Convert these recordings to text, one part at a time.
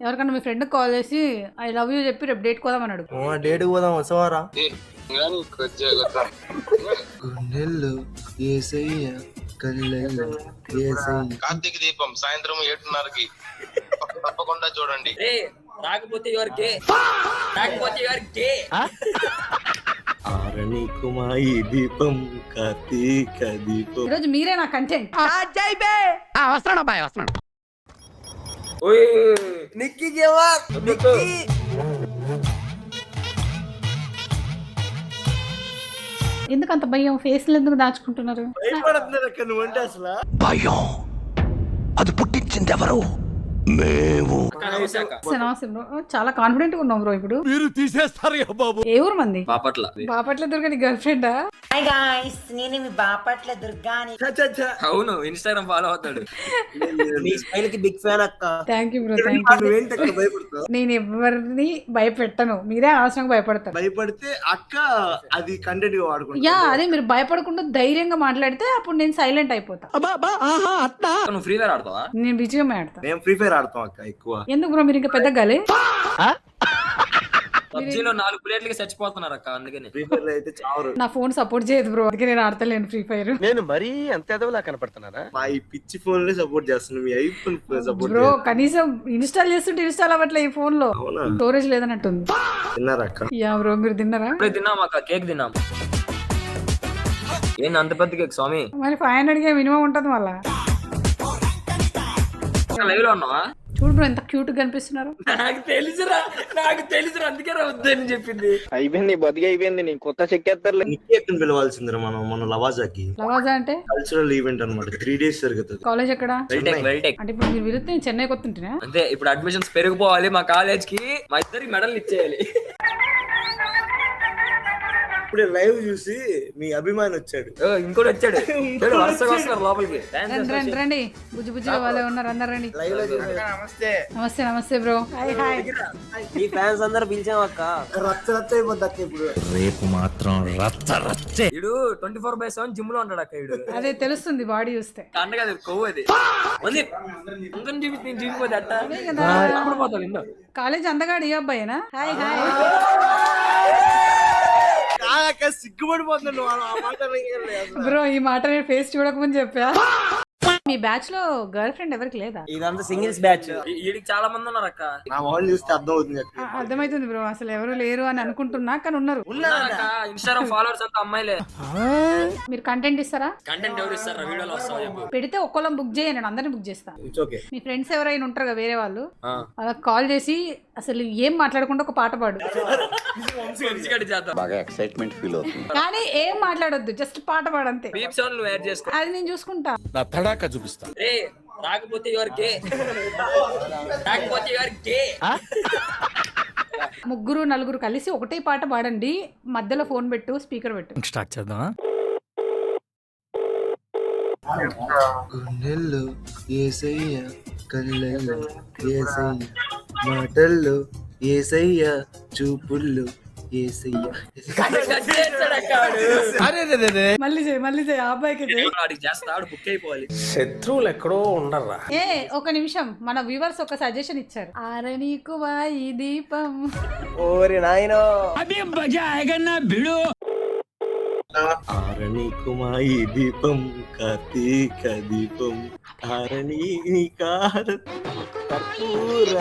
ఎవరికన్నా మీ friend call చేసి I love you చెప్పి రేపు డేట్ కోదాం అన్నాడు. డేట్ పోదాం వస్తావారా? గుండెల్లో యేసయ్య కళ్ళల్లో యేసయ్య. కార్తీక దీపం సాయంత్రం 7:30కి తప్పకుండా చూడండి. రాకపోతే ఎవరికి ఆరణి కుమాయి దీపం కార్తీక దీపం. ఈరోజు మీరే నా కంటెంట్. వస్తున్నాడు. నిక్కీ జవాన్ నిక్కీ. ఎందుకు అంత భయం? ఫేస్లు ఎందుకు దాచుకుంటున్నారు? భయపడుతున్నారు అక్కడ నువ్వంటే అసలు. భయం అది పుట్టించింది ఎవరు? మేము. నమస్తే బ్రో. చాలా కాన్ఫిడెంట్ గా ఉన్నాం బ్రో. ఇప్పుడు మీరు తీసేస్తారు బాబు. ఏ ఊరు మంది? బాపట్ల దుర్గా నీ గర్ల్ ఫ్రెండా? హాయ్ గాయ్స్, నేను మీ బాపట్ల దుర్గాని. అవును, ఇన్స్టాగ్రామ్ ఫాలో అవుతాడు. నీ స్టైల్ కి బిగ్ ఫ్యాన్ అక్క. Thank you bro, thank you. నువ్వేంటి అక్కడ భయపడతావు? నేను ఎవరిని భయపెట్టను, మీరే అనవసరంగా భయపడతారు. భయపడితే అక్క అది కంటెంట్ గా వాడుకుంటా. యా, అదే మీరు భయపడకుండా ధైర్యంగా మాట్లాడితే అప్పుడు నేను సైలెంట్ అయిపోతా. నువ్వు ఫ్రీ ఫైర్ ఆడతావా? నేను విజయమే ఆడతా. మేము ఫ్రీ ఫైర్ ఆడతాం అక్క ఎక్కువ. ఎందుకు బ్రో మీరు ఇంకా పెద్ద గాలి? పబ్జీలో 4 ప్లేట్లకి చచ్చిపోతున్నారు అక్క, అందుకని. ఫ్రీ ఫైర్ అయితే చావరు. నా ఫోన్ సపోర్ట్ చేయదు బ్రో, అందుకే నేను ఆడతలేను ఫ్రీ ఫైర్. నేను మరీ అంత ఎదవలా కనపడుతున్నారా? మా ఈ పిచ్చి ఫోన్ లే సపోర్ట్ చేస్తున్నాను, మీ ఐఫోన్ సపోర్ట్ బ్రో కనీసం ఇన్స్టాల్ చేస్తుంటే ఇన్స్టాల్ అవ్వట్లే ఈ ఫోన్ లో. అవునా? స్టోరేజ్ లేదన్నట్టుంది. తిన్నారా అక్క? యా బ్రో, మీరు తిన్నారా? ఇప్పుడే తిన్నాం అక్క, కేక్ తిన్నాం. ఏంది అంత పెద్ద కేక్ స్వామి? మరి 500 మినిమం ఉంటది మళ్ళా. లైవ్ లో ఉన్నావా? చూడు బ్రో ఎంత క్యూట్ గా కనిపిస్తున్నారు. నాకు తెలుసురా అందుకే వద్దని చెప్పింది. అయిపోయింది, బతికి అయిపోయింది. నీ కొత్త చెక్కేస్తారు. నిక్కీ ఎక్కడ పిలవాల్సిందిరా మనం మన లవాజాకి. లవాజా అంటే కల్చరల్ ఈవెంట్ అన్నమాట. 3 days జరుగుతుంది. కాలేజ్ ఎక్కడ? వెల్టెక్. అంటే ఇప్పుడు మీరు వెళ్తే నేను చెన్నై కొత్తుంటేనా? అంతే, ఇప్పుడు అడ్మిషన్స్ పెరిగిపోవాలి మా కాలేజ్ కి. మా ఇద్దరికి మెడల్ ఇచ్చేయాలి. ఇప్పుడు లైవ్ చూసి మీ అభిమాని వచ్చాడు. ఇంకోటి వచ్చాడు, వరుసగా వస్తున్నారు లోపలికి. రండి రండి, బుజ్జి బుజ్జిగా వాళ్ళే ఉన్నారు, అందరు రండి. నమస్తే నమస్తే బ్రో. Hi hi. ఈ ఫ్యాన్స్ అందరు పిలిచాం అక్క. రచ్చ రచ్చ అయిపోద్ది అక్క ఇప్పుడు. రేపు మాత్రం రచ్చే. ఇడు 24/7 జిమ్ లో ఉంటాడు అక్క. ఇడు అదే తెలుస్తుంది బాడీ చూస్తే. అండగా కొవ్వు అది జీవిపోతే అట్ట పోతాడు. ఎన్నో కాలేజ్ అందగాడు ఈ అబ్బాయినా? Hi hi. సిగ్గుపడిపోతున్నాను బ్రో ఈ మాట నేను ఫేస్ చూడకముందు చెప్పా. మీ బ్యాచ్ లో గర్ల్ ఫ్రెండ్ ఎవరికి లేదా? ఇదంతా సింగిల్స్ బ్యాచ్. వీడికి చాలా మంది ఉన్నారు అక్క. నా మొహం చూస్తే అర్థం అవుతుంది. అర్థమైతుంది బ్రో, అసలు ఎవరు లేరు అని అనుకుంటున్నా కానీ ఉన్నారు. ఇన్స్టాగ్రామ్ ఫాలోవర్స్ అంతా అమ్మాయిలే. మీరు కంటెంట్ ఇస్తారా? కంటెంట్ ఎవరు ఇస్తారా? వీడియోలో వస్తావా? పెడితే ఒక్కళ్ళని బుక్ చేయండి, నేను అందరిని బుక్ చేస్తాను. ఓకే. మీ ఫ్రెండ్స్ ఎవరైనా ఉంటారు కదా వేరే వాళ్ళు, అలా కాల్ చేసి అసలు ఏం మాట్లాడకుండా ఒక పాట పాడు. బాగా ఎక్సైట్మెంట్ ఫీల్ అవుతుంది. కానీ ఏం మాట్లాడొద్దు, జస్ట్ పాట పాడంతే. అది నేను చూసుకుంటా. నా తడాక చూపిస్తా. రాకపోతే ఎవరికి ముగ్గురు నలుగురు కలిసి ఒకటే పాట పాడండి, మధ్యలో ఫోన్ పెట్టు, స్పీకర్ పెట్టు. స్టార్ట్ చేద్దామా? గుండెల్లో యేసయ్య కళ్ళల్లో యేసయ్య, మాటల్లో యేసయ్య, చూపుల్లో యేసయ్య. మళ్ళీ చేయి ఆ అబ్బాయికి చేయి. బుక్ అయిపోవాలి. శత్రువులు ఎక్కడో ఉండర్రా. ఒక నిమిషం, మన వ్యూవర్స్ ఒక సజెషన్ ఇచ్చారు. ఆరణికు వాయి దీపం. ఓరి నాయనో. ఆరణి కుమాయి దీపం కార్తీక దీపం, ఆరణి కర్పూర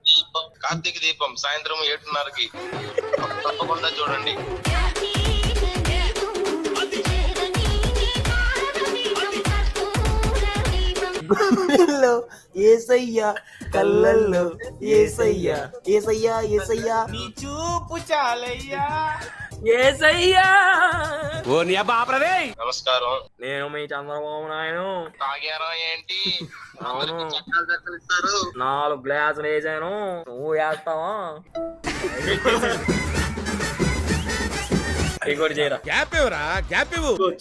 దీపం. కార్తీక దీపం సాయంత్రం 7:30కి తప్పకుండా చూడండి. గుండెల్లో యేసయ్య కళ్ళల్లో యేసయ్య, యేసయ్య యేసయ్య నీ చూపు చాలయ్యా. నమస్కారం, నేను మీ చంద్రబాబు నాయుడు. తాగారా ఏంటి? అవును, చక్కలు ఇస్తారు. 4 గ్లాసులు వేసాను, నువ్వు వేస్తావా? ఇంకోటి చేయరా?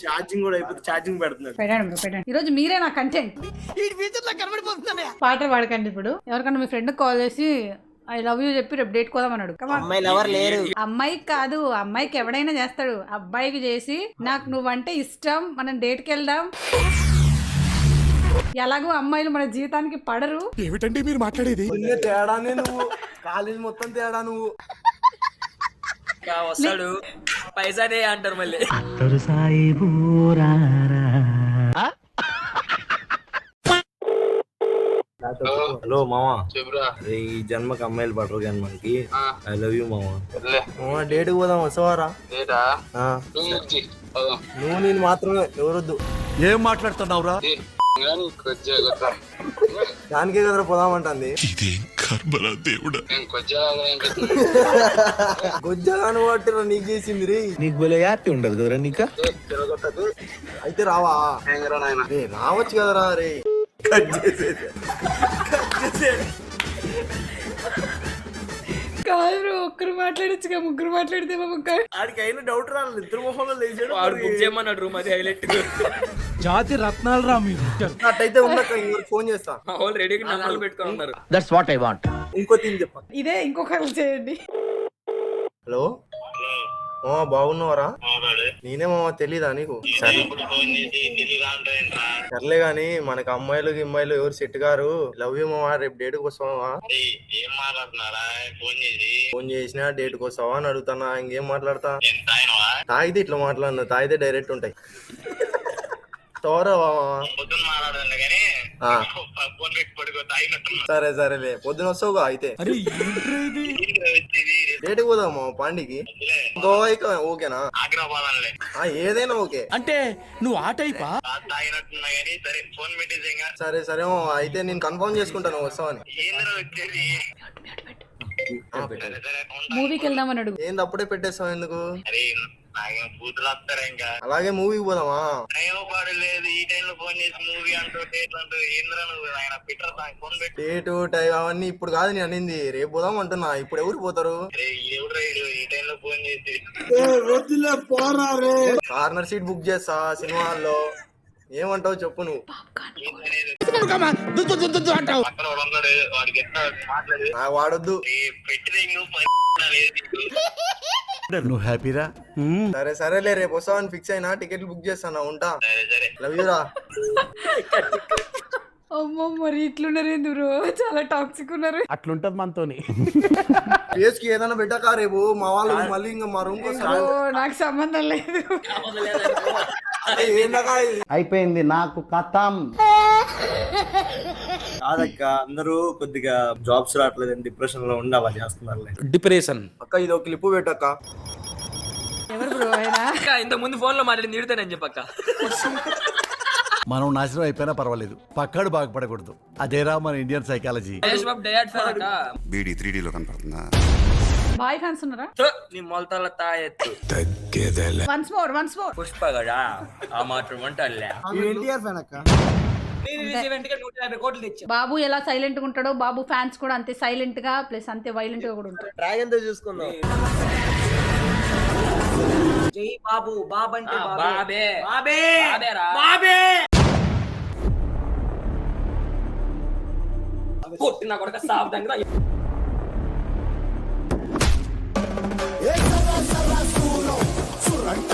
ఛార్జింగ్ కూడా అయిపోతే ఛార్జింగ్ పెడుతున్నాడు. పెట్టండి. ఈరోజు మీరే నా కంటెంట్. పాటలు పాడకండి. ఇప్పుడు ఎవరికన్నా మీ ఫ్రెండ్ కాల్ చేసి ఐ లవ్ యూ చెప్పి రేపు డేట్ కోదాం అన్నాడు. అమ్మాయిలు ఎవరు లేరు. అమ్మాయికి కాదు, అమ్మాయికి ఎవడైనా చేస్తాడు. అబ్బాయికి చేసి నాకు నువ్వంటే ఇష్టం, మనం డేట్కి వెళ్దాం, ఎలాగో అమ్మాయిలు మన జీవితానికి పడరు. ఏమిటండి మీరు మాట్లాడేది? తేడానే నువ్వు, కాలేజ్ మొత్తం తేడా నువ్వు. ఇంకా వస్తాడు పైసానే అంటారు మళ్ళీ. హలో మామా, చెప్పురా. ఈ జన్మకి అమ్మాయిలు పడరు కానీ మనకి. ఐ లవ్ యూ మామా. సర్లే. మామా డేట్ పోదాం, వస్తావారా? ఏటా ఆ, నువ్వు ముచ్చి పోదాం. నువ్వు నేను మాత్రమే, ఎవరొద్దు. ఏం మాట్లాడుతున్నావురా? కానీ కొద్దిగా కొత్త దానికే కదరా పోదామంటుంది. నేను కొద్దిగా గొజ్జగాను పట్టిరా నీకు చేసింది రే. నీకు భలే హ్యాపీ ఉండదు కదరా నీకా? తిరగొట్టదు. అయితే రావా? ఏంగరా నాయన రే రావచ్చు కదరా రే. కట్ చేసేది. కాదు బ్రో, ఒక్కరు మాట్లాడొచ్చుగా, ముగ్గురు మాట్లాడితే ముగ్గురు. ఆడికి అయిన డౌట్ రాలేదు, ఇద్దరు మొహంలో లేచాడు. వాడు బుక్ చేయమన్నాడు రూమ్, అది హైలైట్. జాతి రత్నాలు రా మీరు. అట్టయితే ఉండక ఇంకొకరికి ఫోన్ చేస్తా. మా వాళ్ళు రెడీగా నమ్మలు పెట్టుకొని ఉన్నారు. That's what I want. ఇంకో థింగ్ చెప్ప. ఇదే ఇంకొకరు చేయండి. హలో మామ, బాగున్నావరా? నేనే మామ, తెలీదా నీకు? సర్లే గాని మనకి అమ్మాయిలు గిమ్మాయిలు ఎవరు సెట్ గారు. లవ్ యూ మామ, రేపు డేట్ కి వస్తావా? ఏం మాట్లాడుతున్నారా? ఫోన్ చేసినా డేట్ కి వస్తావా అని అడుగుతానా, ఇంకేం మాట్లాడతా? తాగితే ఇట్లా మాట్లాడినా, తాగితే డైరెక్ట్ ఉంటాయి. తోరా పొద్దున్న మాట్లాడండి కానీ ఫోన్ పెట్టి పడుకో, తాగినట్టున్నా. సరే సరేలే, పొద్దున వస్తావుగా అయితే. డేట్ కి పోదాం మామ, పాండికి. గోవా ఇక ఓకేనా? ఆగ్రా పోదాంలే. ఏదైనా ఓకే. అంటే నువ్వు ఆ టైపా? తాగినట్టున్నా కానీ సరే ఫోన్ పెట్టేసేగా. సరే సరే మామ, అయితే నేను కన్ఫర్మ్ చేసుకుంటాను వస్తావని. ఏంద్రా వచ్చేది? సరే సరే ఉంటా. మూవీకి వెళ్దామని అడుగు. ఏంది అప్పుడే పెట్టేస్తావు ఎందుకు? అరే నాకేం బూతులు వస్తారా ఇంకా? అలాగే మూవీకి పోదామా? టైం పాడు లేదు, ఈ టైంలో ఫోన్ చేసి మూవీ అంటూ డేట్ అంటూ ఏంద్రా నువ్వు? ఆయన పిటర్ ఫోన్ పెట్టి డేటు టైం అవన్నీ ఇప్పుడు కాదు నేను అనింది, రేపు పోదాం అంటున్నా. ఇప్పుడు ఎవరు పోతారు? ఎవరు ఈ టైంలో ఫోన్ చేసి కార్నర్ సీట్ బుక్ చేస్తా సినిమా హాల్లో. ఏమంటావు చెప్పు నువ్వు. పక్కన వాడు ఉన్నాడు, వాడికి ఎట్లా మాట్లాడు. నాకు వాడొద్దు. పెట్టిన నువ్వు హ్యాపీరా? సరే సరేలే, రేపు వస్తావని ఫిక్స్ అయినా, టికెట్లు బుక్ చేస్తాను, ఉంటా. సరే సరే. లవ్ యూరా. అమ్మో, మరి ఇట్లున్నారు ఏంది బ్రో, చాలా టాక్సిక్ ఉన్నారు. అట్లుంటది మనతోని. ఫేస్ కి ఏదైనా పెట్టాక రేపు మా వాళ్ళు మళ్ళీ ఇంకా మా రూమ్ ఓ, నాకు సంబంధం లేదు. అయిపోయింది నాకు కథం. కాదక్క, అందరూ కొద్దిగా జాబ్స్ రావట్లేదు, డిప్రెషన్ లో ఉండి అలా చేస్తున్నారు. డిప్రెషన్. అక్క ఇది ఒక క్లిప్ పెట్టక్క. ఎవరు బ్రో ఆయన? ఇంత ముందు ఫోన్ లో మాట్లాడి నిడుతానని చెప్పక్క. మనం నాశనం అయిపోయినా పర్వాలేదు, పక్కాడు బాగుపడకూడదు. అదేరా మన ఇండియన్ సైకాలజీ. బీడీ 3Dలో కనపడుతుందా? బాయ్ ఫ్యాన్స్ ఉన్నారా? నీ మొలతల తాయెత్తు వన్స్ మోర్ పుష్ప గడా ఆ మాత్రం వంటలే. $150 కోట్లు తెచ్చా. బాబు ఎలా సైలెంట్ గా ఉంటాడో, బాబు ఫ్యాన్స్ కూడా అంతే సైలెంట్ గా ప్లస్ అంతే వైలెంట్ గా కూడా ఉంటారు. డ్రాగన్ తో చూసుకుందాం. జై బాబు, బాబంటే బాబే బాబే బాబేరా. బాబే. కొట్టిన కొడుక సావదంగా. సురంట